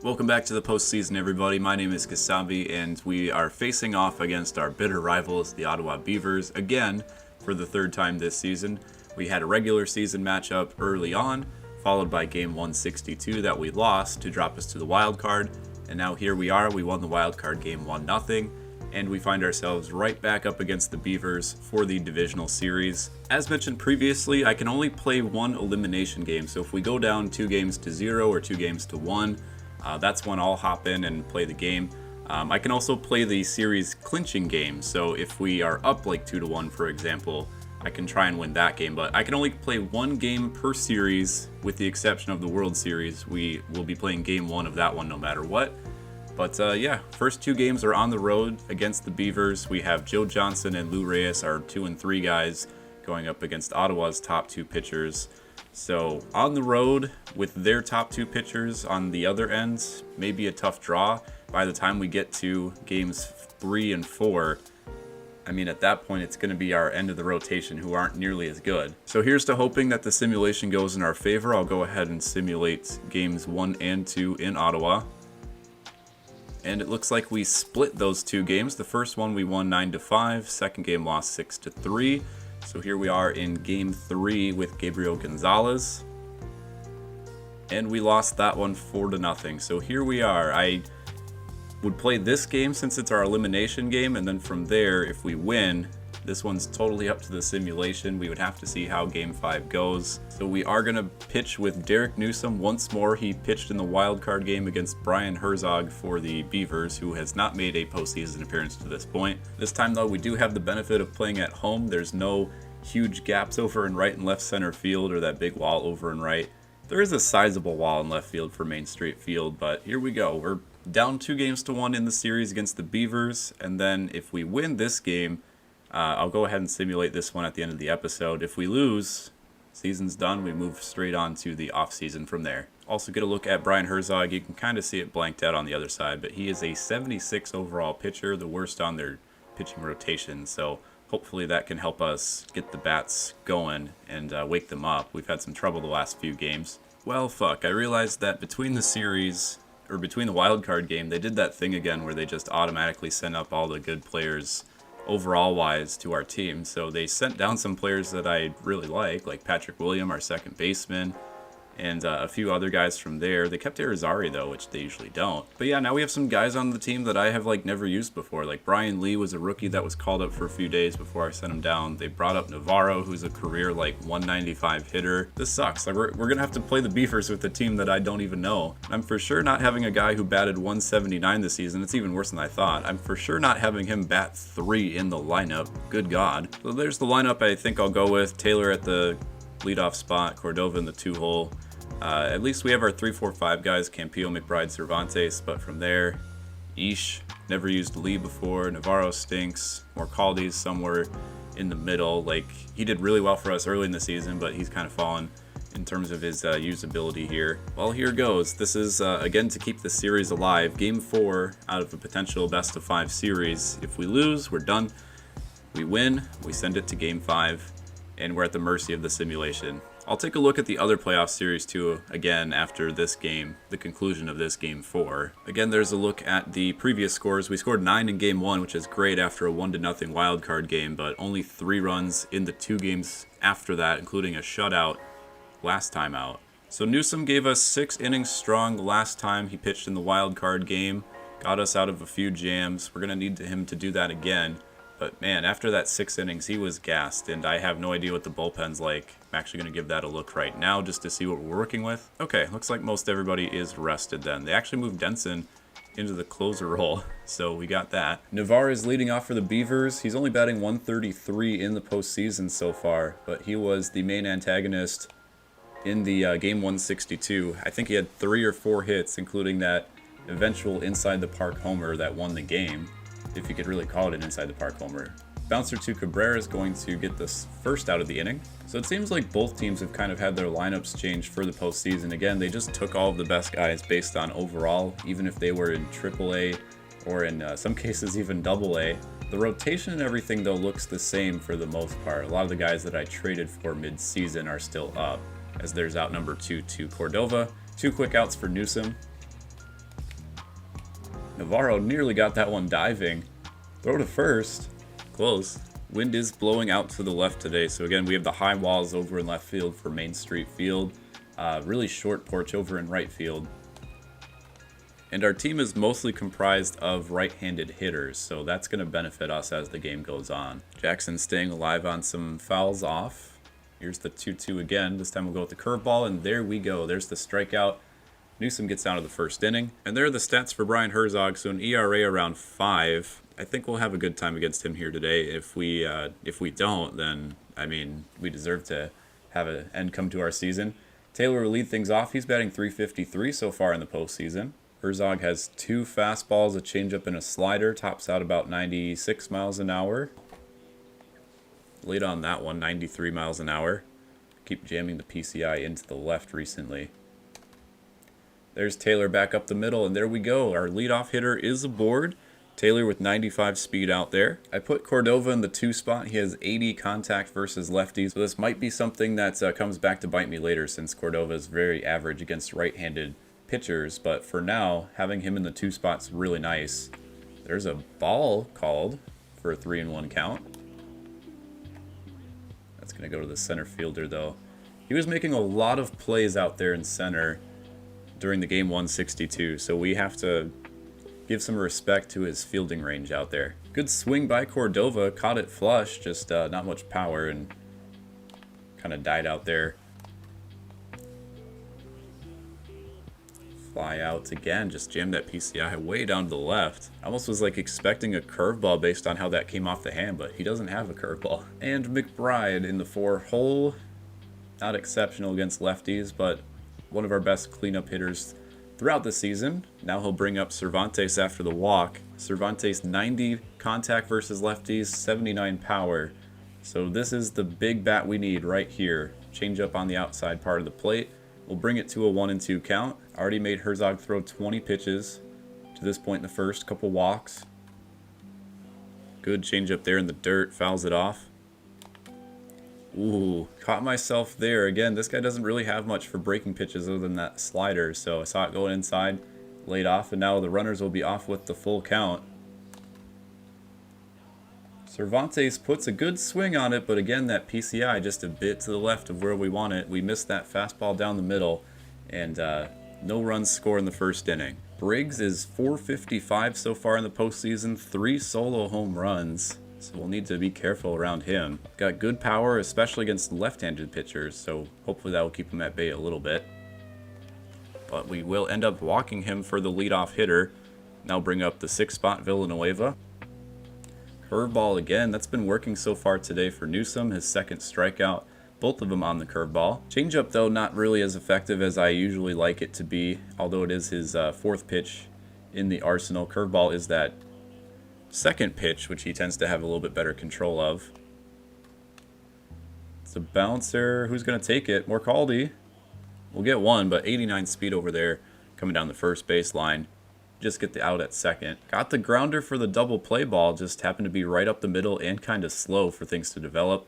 Welcome back to the postseason, everybody. My name is Kasabe, and we are facing off against our bitter rivals, the Ottawa Beavers, again for the third time this season. We had a regular season matchup early on, followed by game 162 that we lost to drop us to the wild card, and now here we are. We won the wild card game 1-0, and we find ourselves right back up against the Beavers for the divisional series. As mentioned previously, I can only play one elimination game, so if we go down 2-0 or 2-1, that's when I'll hop in and play the game. I can also play the series clinching game, so if we are up like 2-1, for example, I can try and win that game, but I can only play one game per series with the exception of the World Series. We will be playing game 1 of that one no matter what. But yeah, first 2 games are on the road against the Beavers. We have Joe Johnson and Lou Reyes, our 2 and 3 guys, going up against Ottawa's top 2 pitchers. So on the road with their top 2 pitchers on the other ends, maybe a tough draw. By the time we get to games 3 and 4, I mean, at that point, it's going to be our end of the rotation who aren't nearly as good. So here's to hoping that the simulation goes in our favor. I'll go ahead and simulate games 1 and 2 in Ottawa. And it looks like we split those 2 games. The first one we won 9-5, second game lost 6-3. So here we are in game 3 with Gabriel Gonzalez. And we lost that one 4-0. So here we are. I would play this game since it's our elimination game, and then from there, if we win, this one's totally up to the simulation. We would have to see how game 5 goes. So we are going to pitch with Derek Newsom once more. He pitched in the wild card game against Brian Herzog for the Beavers, who has not made a postseason appearance to this point. This time, though, we do have the benefit of playing at home. There's no huge gaps over in right and left center field or that big wall over in right. There is a sizable wall in left field for Main Street Field, but here we go. We're down 2-1 in the series against the Beavers, and then if we win this game, I'll go ahead and simulate this one at the end of the episode. If we lose, season's done. We move straight on to the off-season from there. Also get a look at Brian Herzog. You can kind of see it blanked out on the other side, but he is a 76 overall pitcher, the worst on their pitching rotation, so hopefully that can help us get the bats going and wake them up. We've had some trouble the last few games. Well, fuck, I realized that between the series, or between the wild card game, they did that thing again where they just automatically send up all the good players overall wise to our team. So they sent down some players that I really like Patrick William, our second baseman, and a few other guys from there. They kept Irizarry though, which they usually don't. But yeah, now we have some guys on the team that I have never used before. Like Brian Lee was a rookie that was called up for a few days before I sent him down. They brought up Navarro, who's a career 195 hitter. This sucks. We're gonna have to play the Beavers with a team that I don't even know. I'm for sure not having a guy who batted 179 this season. It's even worse than I thought. I'm for sure not having him bat 3 in the lineup. Good God. So there's the lineup I think I'll go with. Taylor at the leadoff spot, Cordova in the 2-hole. At least we have our 3-4-5 guys, Campillo, McBride, Cervantes, but from there, Ish, never used Lee before, Navarro stinks, Morcaldi's somewhere in the middle. He did really well for us early in the season, but he's kind of fallen in terms of his usability here. Well, here goes. This is, again, to keep the series alive. Game 4 out of a potential best-of-5 series. If we lose, we're done. We win, we send it to Game 5, and we're at the mercy of the simulation. I'll take a look at the other playoff series too, again, after this game, the conclusion of this game 4. Again, there's a look at the previous scores. We scored 9 in game 1, which is great after a 1-0 wildcard game, but only 3 runs in the 2 games after that, including a shutout last time out. So Newsom gave us 6 innings strong the last time he pitched in the wildcard game, got us out of a few jams. We're going to need him to do that again. But man, after that 6 innings, he was gassed, and I have no idea what the bullpen's like. I'm actually going to give that a look right now just to see what we're working with. Okay, looks like most everybody is rested then. They actually moved Denson into the closer role, so we got that. Navarro is leading off for the Beavers. He's only batting 133 in the postseason so far, but he was the main antagonist in the game 162. I think he had 3 or 4 hits, including that eventual inside-the-park homer that won the game, if you could really call it an inside-the-park homer. Bouncer to Cabrera is going to get this first out of the inning. So it seems like both teams have kind of had their lineups changed for the postseason. Again, they just took all of the best guys based on overall, even if they were in AAA or in some cases even AA. The rotation and everything, though, looks the same for the most part. A lot of the guys that I traded for mid-season are still up, as there's out number 2 to Cordova. 2 quick outs for Newsom. Navarro nearly got that one diving. Throw to first. Close. Wind is blowing out to the left today. So again, we have the high walls over in left field for Main Street Field. Really short porch over in right field. And our team is mostly comprised of right-handed hitters, so that's going to benefit us as the game goes on. Jackson staying alive on some fouls off. Here's the 2-2 again. This time we'll go with the curveball, and there we go. There's the strikeout. Newsom gets out of the first inning. And there are the stats for Brian Herzog, so an ERA around 5. I think we'll have a good time against him here today. If we don't, then, I mean, we deserve to have an end come to our season. Taylor will lead things off. He's batting .353 so far in the postseason. Herzog has 2 fastballs, a changeup, and a slider. Tops out about 96 miles an hour. Late on that one, 93 miles an hour. Keep jamming the PCI into the left recently. There's Taylor back up the middle, and there we go. Our leadoff hitter is aboard. Taylor with 95 speed out there. I put Cordova in the 2 spot. He has 80 contact versus lefties. So this might be something that comes back to bite me later, since Cordova is very average against right-handed pitchers. But for now, having him in the 2 spot's really nice. There's a ball called for a 3-1 count. That's going to go to the center fielder, though. He was making a lot of plays out there in center during the game 162, so we have to give some respect to his fielding range out there. Good swing by Cordova, caught it flush, just not much power, and kind of died out there. Fly out again, just jammed that PCI way down to the left. Almost was like expecting a curveball based on how that came off the hand, but he doesn't have a curveball. And McBride in the 4-hole. Not exceptional against lefties, but one of our best cleanup hitters throughout the season. Now he'll bring up Cervantes after the walk. Cervantes 90 contact versus lefties, 79 power. So this is the big bat we need right here. Change up on the outside part of the plate. We'll bring it to a 1-2 count. Already made Herzog throw 20 pitches to this point in the first. Couple walks. Good change up there in the dirt. Fouls it off. Ooh, caught myself there. Again, this guy doesn't really have much for breaking pitches other than that slider. So I saw it going inside, laid off, and now the runners will be off with the full count. Cervantes puts a good swing on it, but again, that PCI just a bit to the left of where we want it. We missed that fastball down the middle, and no runs scored in the first inning. Briggs is .455 so far in the postseason, 3 solo home runs. So we'll need to be careful around him. Got good power, especially against left-handed pitchers, so hopefully that will keep him at bay a little bit. But we will end up walking him for the leadoff hitter. Now bring up the 6 spot Villanueva. Curveball again. That's been working so far today for Newsom, his 2nd strikeout. Both of them on the curveball. Changeup, though, not really as effective as I usually like it to be, although it is his 4th pitch in the arsenal. Curveball is that 2nd pitch, which he tends to have a little bit better control of. It's a bouncer. Who's going to take it? Morcaldi. We'll get one, but 89 speed over there coming down the first baseline. Just get the out at 2nd. Got the grounder for the double play ball. Just happened to be right up the middle and kind of slow for things to develop.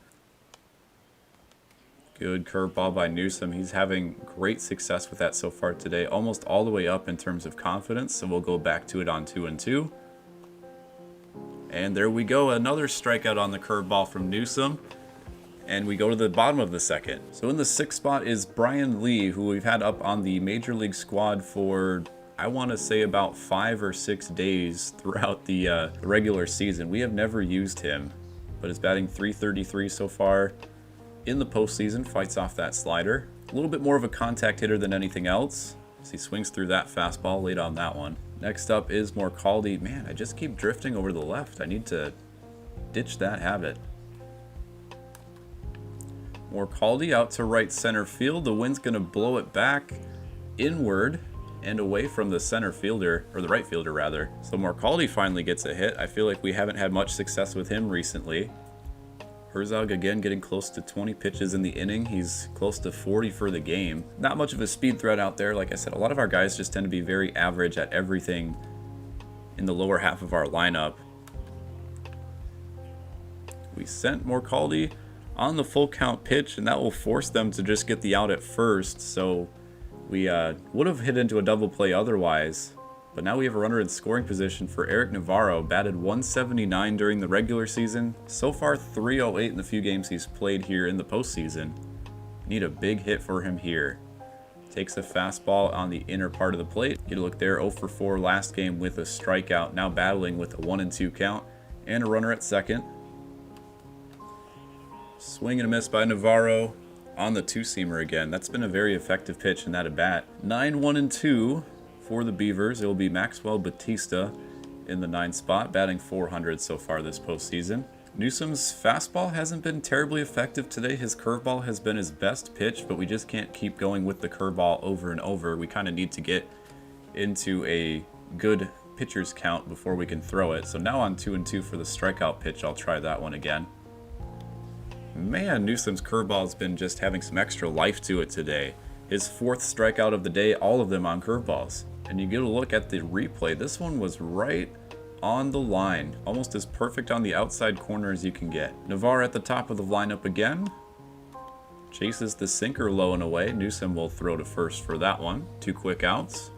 Good curveball by Newsom. He's having great success with that so far today. Almost all the way up in terms of confidence. So we'll go back to it on 2-2. And there we go, another strikeout on the curveball from Newsom. And we go to the bottom of the 2nd. So in the 6th spot is Brian Lee, who we've had up on the Major League squad for, I want to say, about 5 or 6 days throughout the regular season. We have never used him, but is batting .333 so far in the postseason. Fights off that slider. A little bit more of a contact hitter than anything else. So he swings through that fastball late on that one. Next up is Morcaldi. Man, I just keep drifting over to the left. I need to ditch that habit. Morcaldi out to right center field. The wind's going to blow it back inward and away from the center fielder, or the right fielder rather. So Morcaldi finally gets a hit. I feel like we haven't had much success with him recently. Herzog again getting close to 20 pitches in the inning. He's close to 40 for the game. Not much of a speed threat out there. Like I said, a lot of our guys just tend to be very average at everything in the lower half of our lineup. We sent Morcaldi on the full count pitch, and that will force them to just get the out at first. So we would have hit into a double play otherwise, But now we have a runner in scoring position for Eric Navarro, batted 179 during the regular season. So far 308 in the few games he's played here in the postseason. Need a big hit for him here. Takes a fastball on the inner part of the plate. Get a look there, 0 for 4 last game with a strikeout. Now battling with a 1-2 count and a runner at second. Swing and a miss by Navarro on the two-seamer again. That's been a very effective pitch in that at-bat. 9-1-2 for the Beavers. It will be Maxwell Batista in the 9th spot, batting .400 so far this postseason. Newsom's fastball hasn't been terribly effective today. His curveball has been his best pitch, but we just can't keep going with the curveball over and over. We kind of need to get into a good pitcher's count before we can throw it. So now on 2-2 for the strikeout pitch, I'll try that one again. Man, Newsom's curveball has been just having some extra life to it today. His 4th strikeout of the day, all of them on curveballs. And you get a look at the replay. This one was right on the line, almost as perfect on the outside corner as you can get. Navarro at the top of the lineup again. Chases the sinker low and away. Newsom will throw to first for that one. 2 quick outs.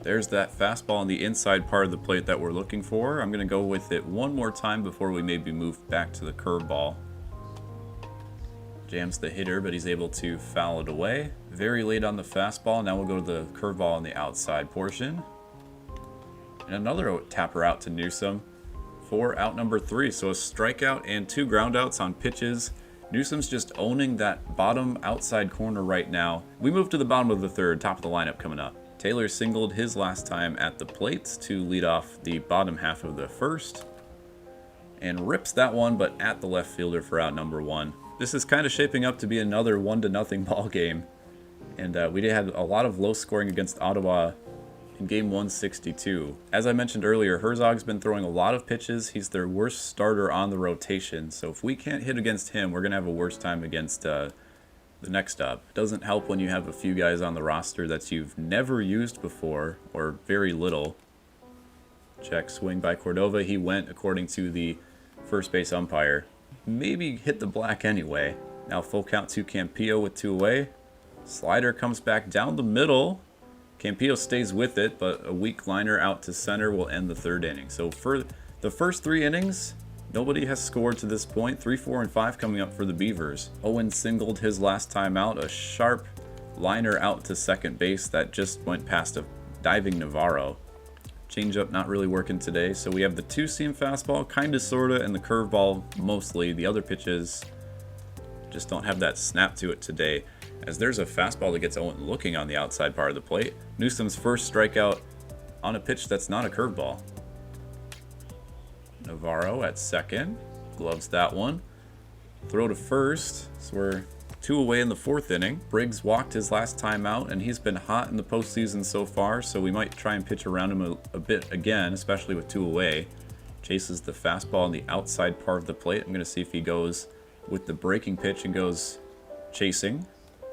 There's that fastball on the inside part of the plate that we're looking for. I'm going to go with it one more time before we maybe move back to the curveball. Jams the hitter, but he's able to foul it away. Very late on the fastball. Now we'll go to the curveball on the outside portion. And another tapper out to Newsom for out number 3. So a strikeout and 2 groundouts on pitches. Newsom's just owning that bottom outside corner right now. We move to the bottom of the 3rd, top of the lineup coming up. Taylor singled his last time at the plate to lead off the bottom half of the 1st. And rips that one, but at the left fielder for out number 1. This is kind of shaping up to be another 1-0 ball game. And we had a lot of low scoring against Ottawa in game 162. As I mentioned earlier, Herzog's been throwing a lot of pitches. He's their worst starter on the rotation. So if we can't hit against him, we're going to have a worse time against the next up. Doesn't help when you have a few guys on the roster that you've never used before, or very little. Check swing by Cordova. He went according to the first base umpire. Maybe hit the black anyway. Now full count to Campillo with 2 away. Slider comes back down the middle. Campillo stays with it, but a weak liner out to center will end the 3rd inning. So for the first 3 innings, nobody has scored to this point. 3, 4, and 5 coming up for the Beavers. Owen singled his last time out. A sharp liner out to second base that just went past a diving Navarro. Changeup not really working today. So we have the 2-seam fastball, kinda sorta, and the curveball mostly. The other pitches just don't have that snap to it today, as there's a fastball that gets Owen looking on the outside part of the plate. Newsom's first strikeout on a pitch that's not a curveball. Navarro at second, gloves that one. Throw to first, so we're 2 away in the 4th inning. Briggs walked his last time out, and he's been hot in the postseason so far, so we might try and pitch around him a bit again, especially with 2 away. Chases the fastball on the outside part of the plate. I'm going to see if he goes with the breaking pitch and goes chasing.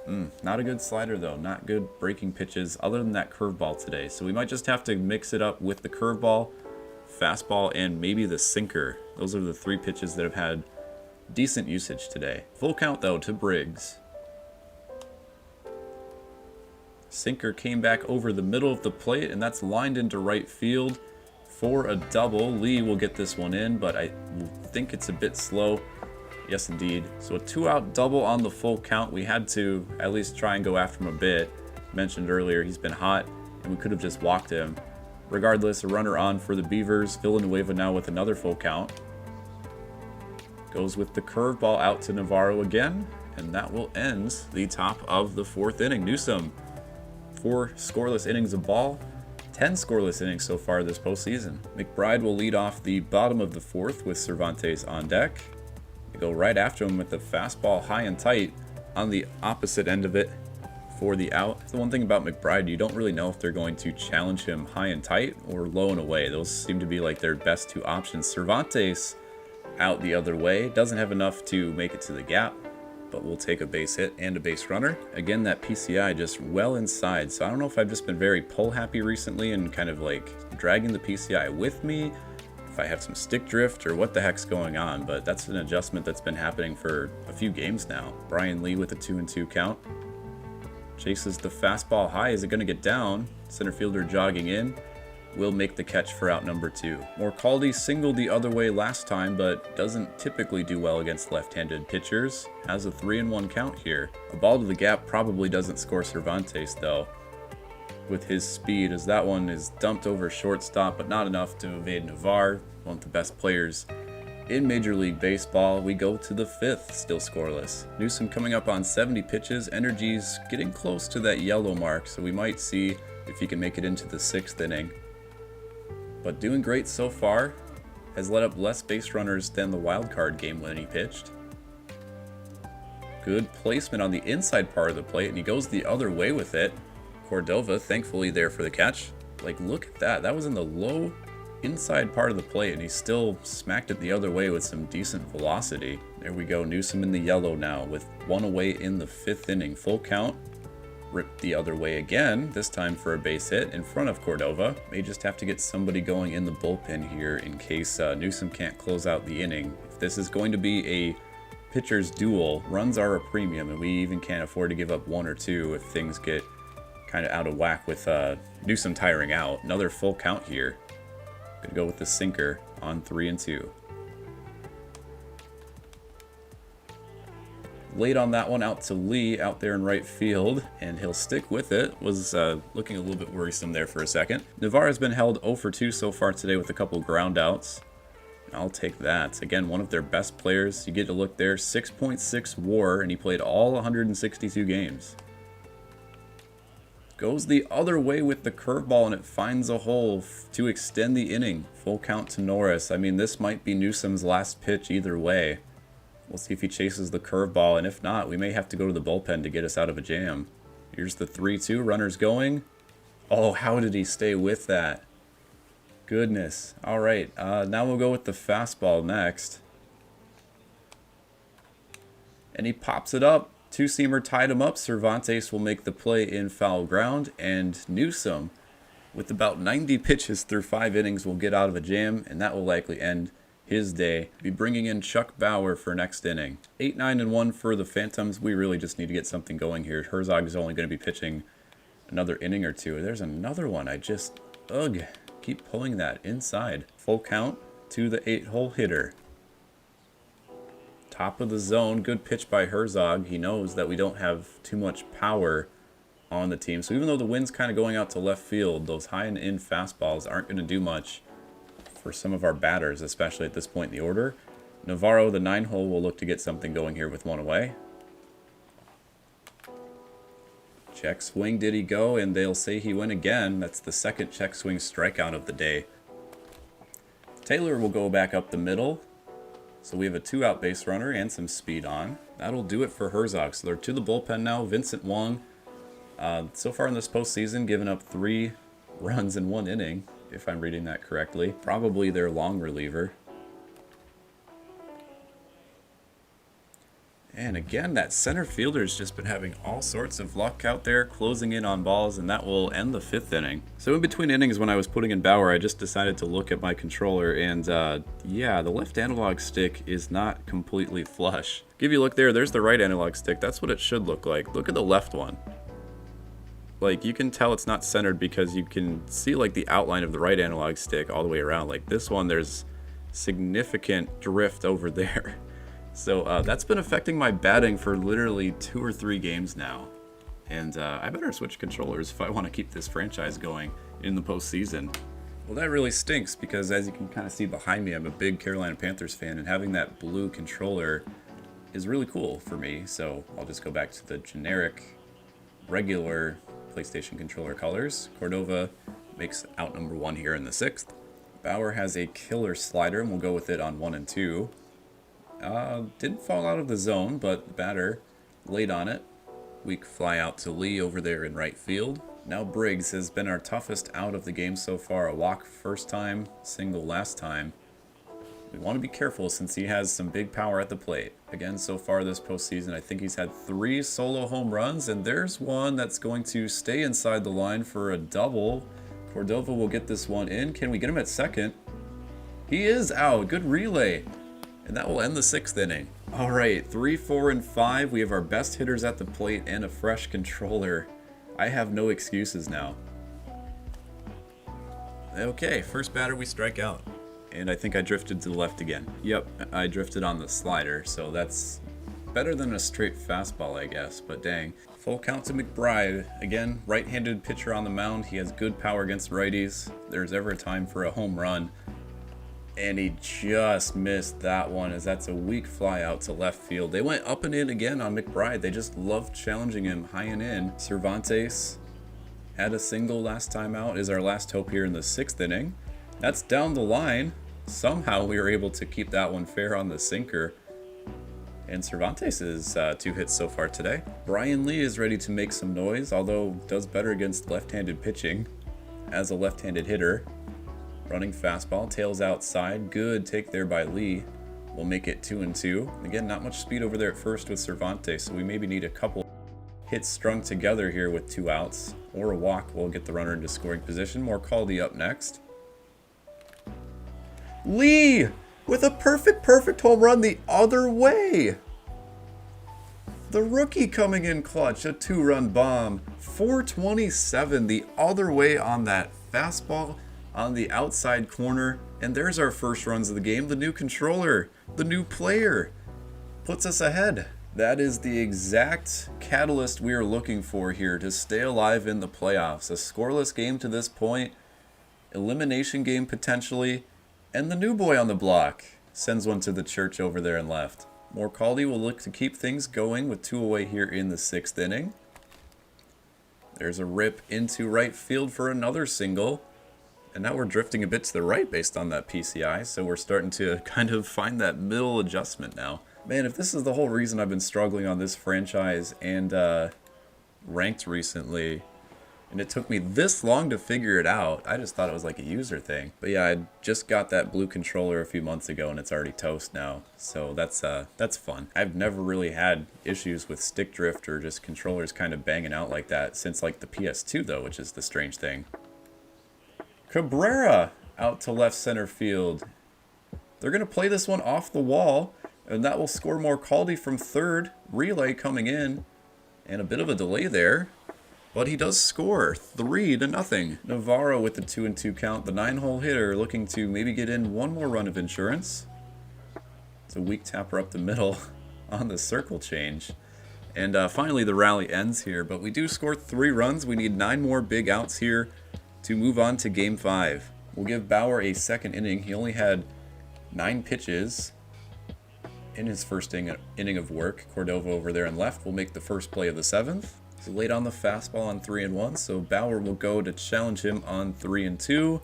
Not a good slider though, not good breaking pitches other than that curveball today. So we might just have to mix it up with the curveball, fastball, and maybe the sinker. Those are the 3 pitches that have had decent usage today. Full count though to Briggs. Sinker came back over the middle of the plate, and that's lined into right field for a double. Lee will get this one in, but I think it's a bit slow. Yes, indeed. So a 2-out double on the full count. We had to at least try and go after him a bit. Mentioned earlier, he's been hot, and we could have just walked him. Regardless, a runner on for the Beavers. Villanueva now with another full count. Goes with the curveball out to Navarro again, and that will end the top of the 4th inning. Newsom, 4 scoreless innings of ball, 10 scoreless innings so far this postseason. McBride will lead off the bottom of the 4th with Cervantes on deck. They go right after him with the fastball high and tight on the opposite end of it for the out. The one thing about McBride, you don't really know if they're going to challenge him high and tight or low and away. Those seem to be like their best 2 options. Cervantes out the other way. Doesn't have enough to make it to the gap, but we'll take a base hit and a base runner. Again, that PCI just well inside. So I don't know if I've just been very pull happy recently and kind of like dragging the PCI with me, if I have some stick drift or what the heck's going on, but that's an adjustment that's been happening for a few games now. Brian Lee with a 2-2 count. Chases the fastball high. Is it going to get down? Center fielder jogging in. Will make the catch for out number 2. Morcaldi singled the other way last time, but doesn't typically do well against left-handed pitchers. Has a 3-1 count here. A ball to the gap probably doesn't score Cervantes, though, with his speed, as that one is dumped over shortstop, but not enough to evade Navarre, one of the best players in Major League Baseball. We go to the 5th, still scoreless. Newsom coming up on 70 pitches. Energy's getting close to that yellow mark, so we might see if he can make it into the 6th inning. But doing great so far. Has let up less base runners than the wild card game when he pitched. Good placement on the inside part of the plate, and he goes the other way with it. Cordova thankfully there for the catch. Like, look at that. That was in the low inside part of the plate, and he still smacked it the other way with some decent velocity. There we go. Newsom in the yellow now with 1 away in the 5th inning. Full count. Ripped the other way again, this time for a base hit in front of Cordova. May just have to get somebody going in the bullpen here in case Newsom can't close out the inning. If this is going to be a pitcher's duel, runs are a premium, and we even can't afford to give up 1 or 2 if things get kind of out of whack with Newsom tiring out. Another full count here. Gonna go with the sinker on 3-2. Late on that one out to Lee out there in right field, and he'll stick with it. Was looking a little bit worrisome there for a second. Navarre has been held 0 for 2 so far today with a couple ground outs. I'll take that. Again, one of their best players. You get to look there, 6.6 WAR, and he played all 162 games. Goes the other way with the curveball, and it finds a hole to extend the inning. Full count to Norris. I mean, this might be Newsom's last pitch either way. We'll see if he chases the curveball, and if not, we may have to go to the bullpen to get us out of a jam. Here's the 3-2, runners going. Oh, how did he stay with that? Goodness. All right, now we'll go with the fastball next. And he pops it up. Two-seamer tied him up. Cervantes will make the play in foul ground, and Newsom, with about 90 pitches through 5 innings, will get out of a jam, and that will likely end his day. Be bringing in Chuck Bauer for next inning. 8-9-1 for the Phantoms. We really just need to get something going here. Herzog is only going to be pitching another inning or 2. There's another one. I just, keep pulling that inside. Full count to the 8-hole hitter. Top of the zone. Good pitch by Herzog. He knows that we don't have too much power on the team. So even though the wind's kind of going out to left field, those high and in fastballs aren't going to do much for some of our batters, especially at this point in the order. Navarro, the 9-hole, will look to get something going here with 1 away. Check swing, did he go? And they'll say he went again. That's the 2nd check swing strikeout of the day. Taylor will go back up the middle. So we have a 2-out base runner and some speed on. That'll do it for Herzog. So they're to the bullpen now. Vincent Wong, so far in this postseason, given up 3 runs in 1 inning. If I'm reading that correctly. Probably their long reliever. And again, that center fielder's just been having all sorts of luck out there, closing in on balls, and that will end the 5th inning. So in between innings, when I was putting in Bauer, I just decided to look at my controller, and yeah, the left analog stick is not completely flush. Give you a look there, there's the right analog stick. That's what it should look like. Look at the left one. Like, you can tell it's not centered because you can see, like, the outline of the right analog stick all the way around. Like, this one, there's significant drift over there. So, that's been affecting my batting for literally 2 or 3 games now. And I better switch controllers if I want to keep this franchise going in the postseason. Well, that really stinks because, as you can kind of see behind me, I'm a big Carolina Panthers fan, and having that blue controller is really cool for me. So, I'll just go back to the generic, regular PlayStation controller colors. Cordova makes out number 1 here in the 6th. Bauer has a killer slider, and we'll go with it on 1 and 2. Didn't fall out of the zone, but the batter laid on it. Weak fly out to Lee over there in right field. Now Briggs has been our toughest out of the game so far. A walk first time, single last time. We want to be careful since he has some big power at the plate. Again, so far this postseason, I think he's had 3 solo home runs, and there's one that's going to stay inside the line for a double. Cordova will get this one in. Can we get him at second? He is out. Good relay. And that will end the 6th inning. All right, 3, 4, and 5. We have our best hitters at the plate and a fresh controller. I have no excuses now. Okay, first batter we strike out. And I think I drifted to the left again. Yep, I drifted on the slider, so that's better than a straight fastball, I guess, but dang. Full count to McBride. Again, right-handed pitcher on the mound. He has good power against righties. There's ever a time for a home run. And he just missed that one, as that's a weak fly out to left field. They went up and in again on McBride. They just loved challenging him high and in. Cervantes had a single last time out, is our last hope here in the 6th inning. That's down the line. Somehow we were able to keep that one fair on the sinker. And Cervantes is 2 hits so far today. Brian Lee is ready to make some noise, although does better against left-handed pitching as a left-handed hitter. Running fastball, tails outside. Good take there by Lee. We'll make it 2-2. Again, not much speed over there at first with Cervantes, so we maybe need a couple hits strung together here with 2 outs. Or a walk will get the runner into scoring position. Morcaldi up next. Lee with a perfect home run the other way. The rookie coming in clutch, a 2-run bomb. 427 the other way on that fastball on the outside corner. And there's our first runs of the game. The new controller, the new player, puts us ahead. That is the exact catalyst we are looking for here to stay alive in the playoffs. A scoreless game to this point, elimination game potentially, and the new boy on the block sends one to the church over there and left. Morcaldi will look to keep things going with 2 away here in the 6th inning. There's a rip into right field for another single. And now we're drifting a bit to the right based on that PCI, so we're starting to kind of find that middle adjustment now. Man, if this is the whole reason I've been struggling on this franchise and ranked recently, and it took me this long to figure it out, I just thought it was like a user thing. But yeah, I just got that blue controller a few months ago and it's already toast now, so that's fun. I've never really had issues with stick drift or just controllers kind of banging out like that since like the PS2 though, which is the strange thing. Cabrera out to left center field. They're going to play this one off the wall, and that will score Morcaldi from third. Relay coming in, and a bit of a delay there, but he does score 3-0. Navarro with the 2-2 count. The 9-hole hitter looking to maybe get in one more run of insurance. It's a weak tapper up the middle on the circle change. And finally the rally ends here, but we do score 3 runs. We need 9 more big outs here to move on to Game 5. We'll give Bauer a 2nd inning. He only had 9 pitches in his first inning of work. Cordova over there and left will make the first play of the 7th. He's late on the fastball on 3-1, so Bauer will go to challenge him on 3-2.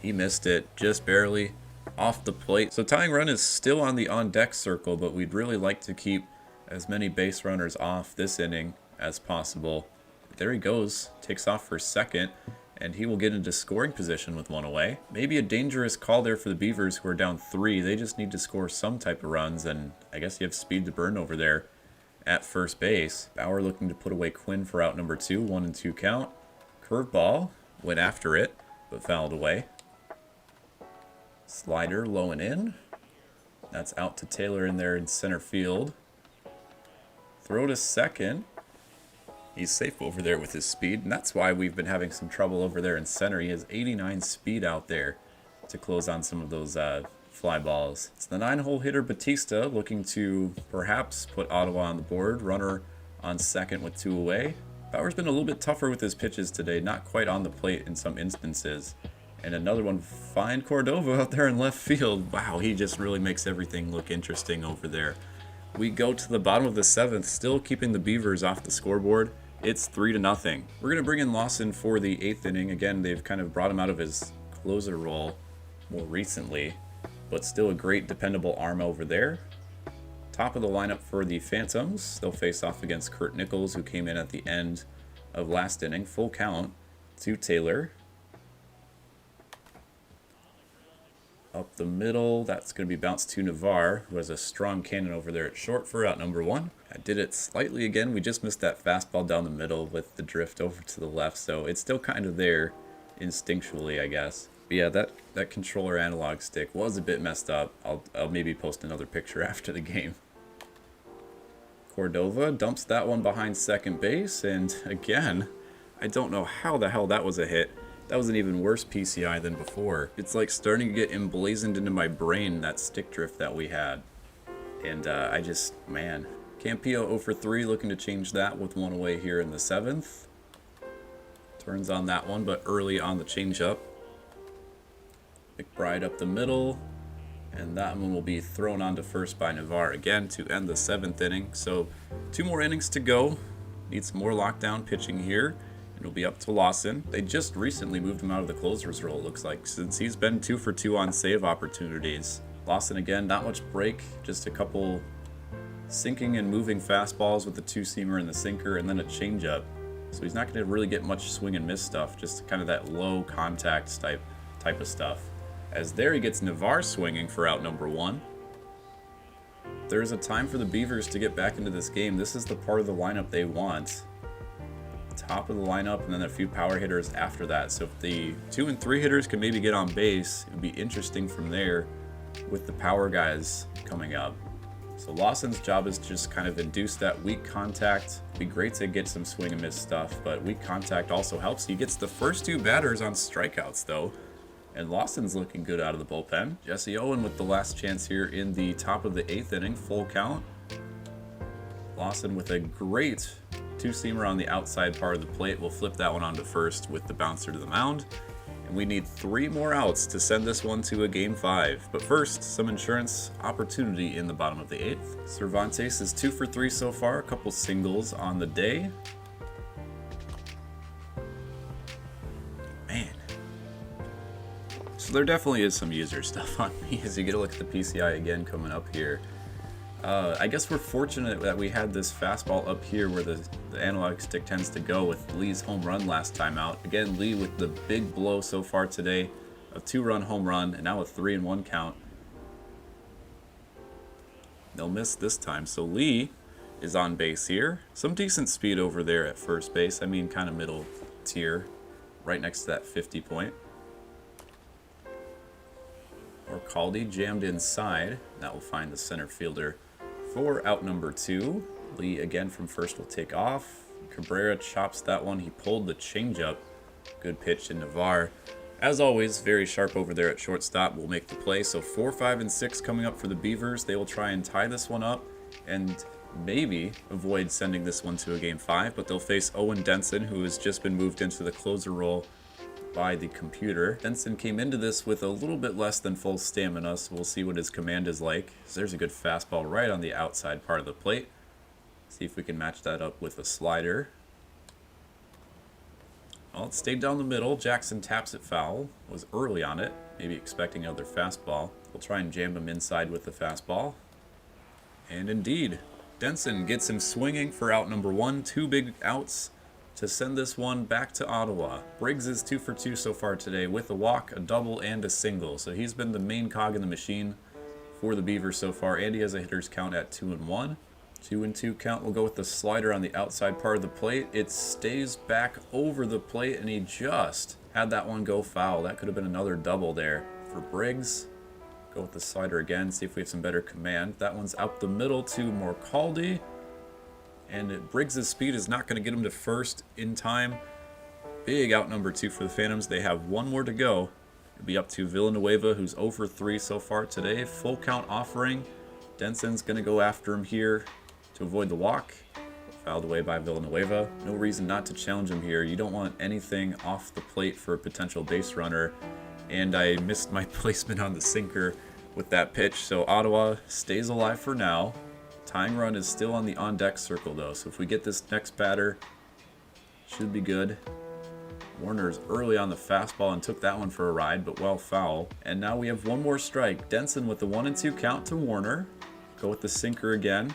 He missed it just barely off the plate. So tying run is still on the on-deck circle, but we'd really like to keep as many base runners off this inning as possible. There he goes, takes off for second, and he will get into scoring position with 1 away. Maybe a dangerous call there for the Beavers, who are down 3. They just need to score some type of runs, and I guess you have speed to burn over there at first base. Bauer looking to put away Quinn for out number 2, 1-2 count. Curveball, went after it, but fouled away. Slider low and in. That's out to Taylor in there in center field. Throw to second. He's safe over there with his speed, and that's why we've been having some trouble over there in center. He has 89 speed out there to close on some of those fly balls. It's the 9-hole hitter Batista looking to perhaps put Ottawa on the board. Runner on second with 2 away. Bauer's been a little bit tougher with his pitches today, not quite on the plate in some instances. And another one, find Cordova out there in left field. Wow, he just really makes everything look interesting over there. We go to the bottom of the 7th, still keeping the Beavers off the scoreboard. It's 3-0. We're going to bring in Lawson for the 8th inning. Again, they've kind of brought him out of his closer role more recently, but still a great dependable arm over there. Top of the lineup for the Phantoms. They'll face off against Kurt Nichols, who came in at the end of last inning. Full count to Taylor. Up the middle, that's going to be bounced to Navarre, who has a strong cannon over there at short for out number 1. I did it slightly again. We just missed that fastball down the middle with the drift over to the left, so it's still kind of there instinctually, I guess. But yeah, that controller analog stick was a bit messed up. I'll maybe post another picture after the game. Cordova dumps that one behind second base, and again, I don't know how the hell that was a hit. That was an even worse PCI than before. It's like starting to get emblazoned into my brain, that stick drift that we had. And I just, man. Campillo 0 for 3, looking to change that with one away here in the 7th. Turns on that one, but early on the changeup. McBride up the middle. And that one will be thrown onto first by Navarre again to end the 7th inning. So 2 more innings to go. Need some more lockdown pitching here. It'll be up to Lawson. They just recently moved him out of the closer's role, looks like, since he's been 2 for 2 on save opportunities. Lawson again, not much break, just a couple sinking and moving fastballs with the 2-seamer and the sinker, and then a changeup. So he's not going to really get much swing and miss stuff, just kind of that low contact type of stuff. As there he gets Navarre swinging for out number 1. There's a time for the Beavers to get back into this game. This is the part of the lineup they want. Top of the lineup, and then a few power hitters after that. So if the 2 and 3 hitters can maybe get on base, it would be interesting from there with the power guys coming up. So Lawson's job is to just kind of induce that weak contact. It'd be great to get some swing and miss stuff, but weak contact also helps. He gets the first 2 batters on strikeouts though, and Lawson's looking good out of the bullpen. Jesse Owen with the last chance here in the top of the 8th inning, full count. Lawson with a great 2-seamer on the outside part of the plate. We'll flip that one onto first with the bouncer to the mound. And we need 3 more outs to send this one to a Game 5. But first, some insurance opportunity in the bottom of the 8th. Cervantes is 2 for 3 so far, a couple singles on the day. Man. So there definitely is some user stuff on me as you get a look at the PCI again coming up here. I guess we're fortunate that we had this fastball up here where the analog stick tends to go with Lee's home run last time out. Again, Lee with the big blow so far today, a 2-run home run, and now a 3-1 count. They'll miss this time, so Lee is on base here. Some decent speed over there at first base. I mean, kind of middle tier, right next to that 50 point. Orcaldi jammed inside. That will find the center fielder for out number 2. Lee again from first will take off. Cabrera chops that one. He pulled the changeup. Good pitch to Navarre. As always, very sharp over there at shortstop. Will make the play. So 4, 5, and 6 coming up for the Beavers. They will try and tie this one up and maybe avoid sending this one to a Game 5. But they'll face Owen Denson, who has just been moved into the closer role by the computer. Denson came into this with a little bit less than full stamina, so we'll see what his command is like. So there's a good fastball right on the outside part of the plate. See if we can match that up with a slider. Well, it stayed down the middle. Jackson taps it foul. Was early on it, maybe expecting another fastball. We'll try and jam him inside with the fastball. And indeed, Denson gets him swinging for out number 1. 2 big outs to send this one back to Ottawa. Briggs is 2 for 2 so far today with a walk, a double, and a single. So he's been the main cog in the machine for the Beavers so far, and he has a hitter's count at 2-1. 2-2 count. We'll go with the slider on the outside part of the plate. It stays back over the plate, and he just had that one go foul. That could have been another double there for Briggs. Go with the slider again, see if we have some better command. That one's up the middle to Morcaldi. And Briggs' speed is not going to get him to first in time. Big out number 2 for the Phantoms. They have 1 more to go. It'll be up to Villanueva, who's 0 for 3 so far today. Full count offering. Denson's going to go after him here to avoid the walk. Fouled away by Villanueva. No reason not to challenge him here. You don't want anything off the plate for a potential base runner. And I missed my placement on the sinker with that pitch. So Ottawa stays alive for now. Tying run is still on the on-deck circle, though, so if we get this next batter, should be good. Warner's early on the fastball and took that one for a ride, but well foul. And now we have 1 more strike. Denson with the 1-2 count to Warner. Go with the sinker again.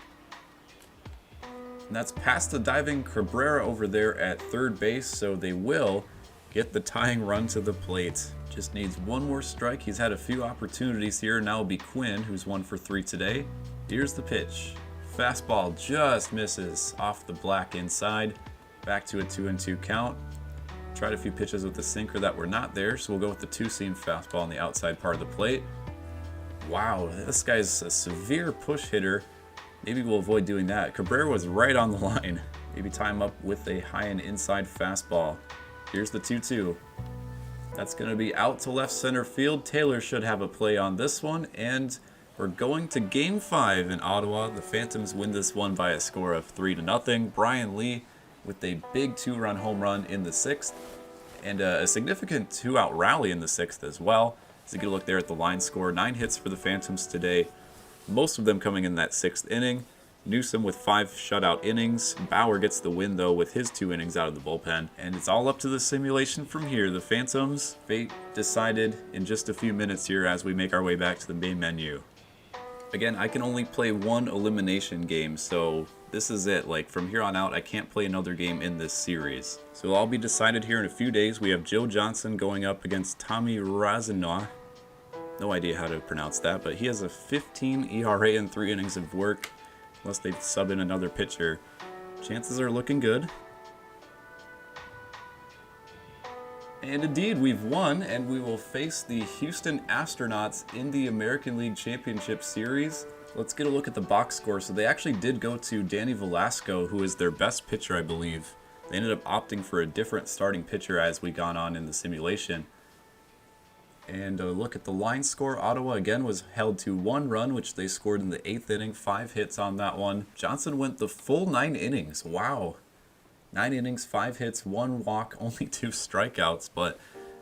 And that's past the diving Cabrera over there at third base, so they will get the tying run to the plate. Just needs 1 more strike. He's had a few opportunities here. Now it'll be Quinn, who's 1 for 3 today. Here's the pitch. Fastball just misses off the black inside. Back to a 2-2 count. Tried a few pitches with the sinker that were not there, so we'll go with the two-seam fastball on the outside part of the plate. Wow, this guy's a severe push hitter. Maybe we'll avoid doing that. Cabrera was right on the line. Maybe tie him up with a high-end inside fastball. Here's the 2-2. That's going to be out to left center field. Taylor should have a play on this one, and we're going to Game 5 in Ottawa. The Phantoms win this one by a score of 3-0. Brian Lee with a big 2-run home run in the 6th, and a significant 2-out rally in the 6th as well. As you get a look there at the line score, 9 hits for the Phantoms today, most of them coming in that 6th inning. Newsom with 5 shutout innings. Bauer gets the win, though, with his 2 innings out of the bullpen. And it's all up to the simulation from here. The Phantoms, fate decided in just a few minutes here as we make our way back to the main menu. Again, I can only play 1 elimination game, so this is it. Like, from here on out, I can't play another game in this series. So it'll all be decided here in a few days. We have Joe Johnson going up against Tommy Razinois. No idea how to pronounce that, but he has a 15 ERA in 3 innings of work. Unless they sub in another pitcher. Chances are looking good. And indeed, we've won, and we will face the Houston Astronauts in the American League Championship Series. Let's get a look at the box score. So they actually did go to Danny Velasco, who is their best pitcher, I believe. They ended up opting for a different starting pitcher as we gone on in the simulation. And look at the line score. Ottawa again was held to 1 run, which they scored in the 8th inning. 5 hits on that one. Johnson went the full 9 innings. Wow. 9 innings, 5 hits, 1 walk, only 2 strikeouts. But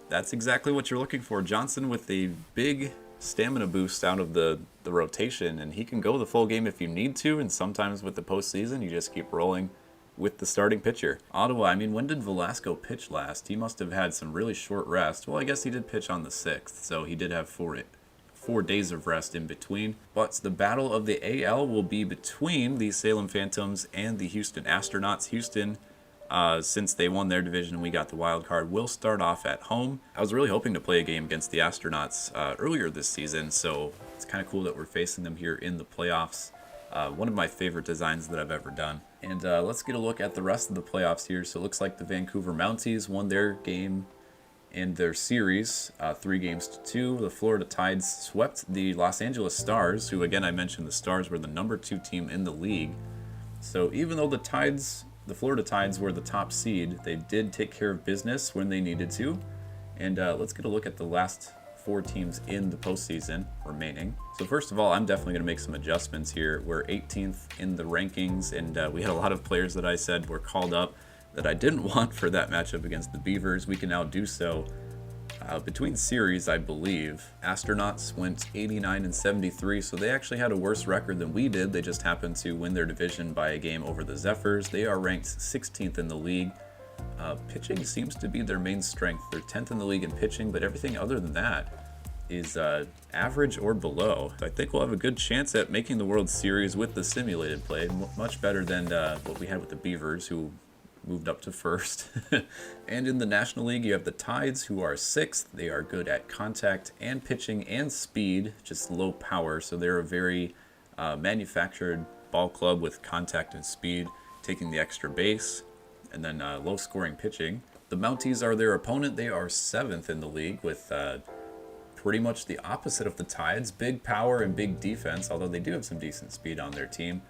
that's exactly what you're looking for. Johnson with a big stamina boost out of the rotation. And he can go the full game if you need to. And sometimes with the postseason, you just keep rolling with the starting pitcher. Ottawa, I mean, when did Velasco pitch last? He must have had some really short rest. Well, I guess he did pitch on the 6th, so he did have 4 days of rest in between. But the battle of the AL will be between the Salem Phantoms and the Houston Astronauts. Houston, since they won their division and we got the wild card, will start off at home. I was really hoping to play a game against the Astronauts earlier this season, so it's kind of cool that we're facing them here in the playoffs. One of my favorite designs that I've ever done. And let's get a look at the rest of the playoffs here. So it looks like the Vancouver Mounties won their game in their series, 3-2. The Florida Tides swept the Los Angeles Stars, who, again, I mentioned the Stars were the number 2 team in the league. So even though the Florida Tides were the top seed, they did take care of business when they needed to. And let's get a look at the last 4 teams in the postseason remaining. So first of all, I'm definitely going to make some adjustments here. We're 18th in the rankings, and we had a lot of players that I said were called up that I didn't want for that matchup against the Beavers. We can now do so between series, I believe. Astronauts went 89-73, so they actually had a worse record than we did. They just happened to win their division by a game over the Zephyrs. They are ranked 16th in the league. Pitching seems to be their main strength. They're 10th in the league in pitching, but everything other than that is average or below. So I think we'll have a good chance at making the World Series with the simulated play, much better than what we had with the Beavers, who moved up to 1st. And in the National League, you have the Tides, who are 6th. They are good at contact and pitching and speed, just low power. So they're a very manufactured ball club with contact and speed, taking the extra base, and then low-scoring pitching. The Mounties are their opponent. They are 7th in the league with pretty much the opposite of the Tides. Big power and big defense, although they do have some decent speed on their team.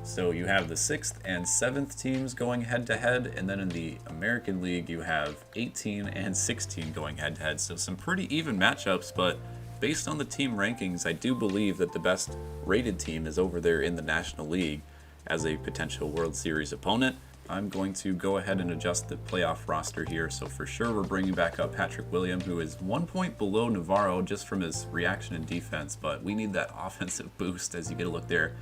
So you have the 6th and 7th teams going head-to-head, and then in the American League, you have 18 and 16 going head-to-head. So some pretty even matchups, but based on the team rankings, I do believe that the best rated team is over there in the National League as a potential World Series opponent. I'm going to go ahead and adjust the playoff roster here. So for sure, we're bringing back up Patrick William, who is 1 point below Navarro just from his reaction and defense, but we need that offensive boost as you get a look there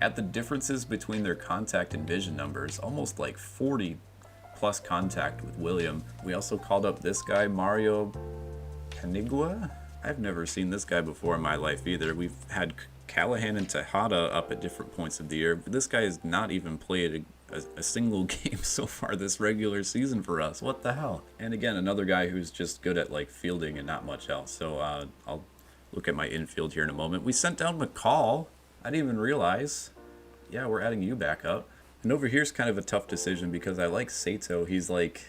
at the differences between their contact and vision numbers, almost like 40 plus contact with William. We also called up this guy, Mario Panigua. I've never seen this guy before in my life either. We've had Callahan and Tejada up at different points of the year, but this guy has not even played a single game so far this regular season for us. What the hell? And again, another guy who's just good at like fielding and not much else. So I'll look at my infield here in a moment. We sent down McCall. I didn't even realize. Yeah, we're adding you back up. And over here's kind of a tough decision because I like Sato. He's like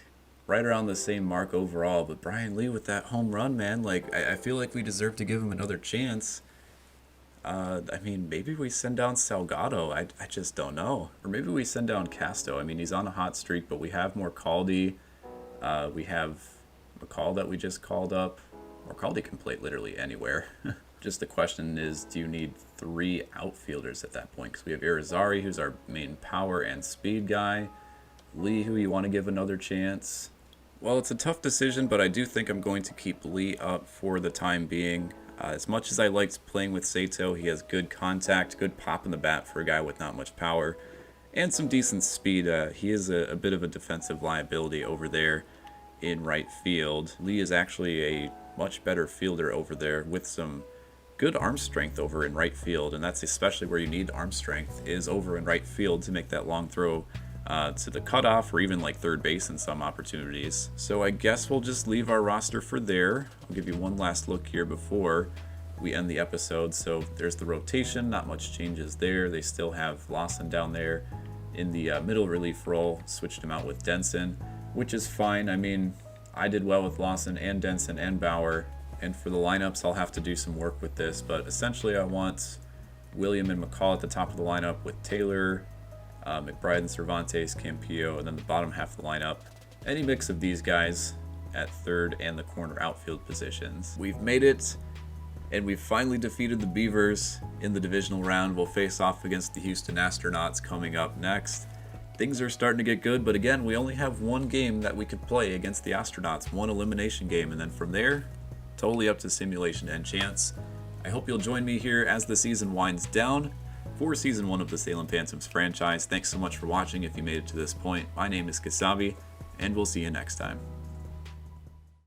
right around the same mark overall. But Brian Lee with that home run, man, like I feel like we deserve to give him another chance. I mean, maybe we send down Salgado. I just don't know. Or maybe we send down Casto. I mean, he's on a hot streak, but we have Morcaldi. We have McCall that we just called up. Morcaldi can play literally anywhere. Just the question is, do you need 3 outfielders at that point? Because we have Irizarry, who's our main power and speed guy. Lee, who you want to give another chance. Well, it's a tough decision, but I do think I'm going to keep Lee up for the time being. As much as I liked playing with Sato, he has good contact, good pop in the bat for a guy with not much power, and some decent speed. He is a bit of a defensive liability over there in right field. Lee is actually a much better fielder over there with some good arm strength over in right field, and that's especially where you need arm strength, is over in right field to make that long throw to the cutoff or even like third base in some opportunities. So I guess we'll just leave our roster for there. I'll give you one last look here before we end the episode. So there's the rotation, not much changes there. They still have Lawson down there in the middle relief role, switched him out with Denson, which is fine. I mean, I did well with Lawson and Denson and Bauer, and for the lineups I'll have to do some work with this, but essentially I want William and McCall at the top of the lineup with Taylor, McBride and Cervantes, Campillo, and then the bottom half of the lineup, any mix of these guys at third and the corner outfield positions. We've made it, and we've finally defeated the Beavers in the divisional round. We'll face off against the Houston Astronauts coming up next. Things are starting to get good, but again, we only have one game that we could play against the Astronauts, one elimination game, and then from there, totally up to simulation and chance. I hope you'll join me here as the season winds down for Season 1 of the Salem Phantoms franchise. Thanks so much for watching if you made it to this point. My name is Kasabe, and we'll see you next time.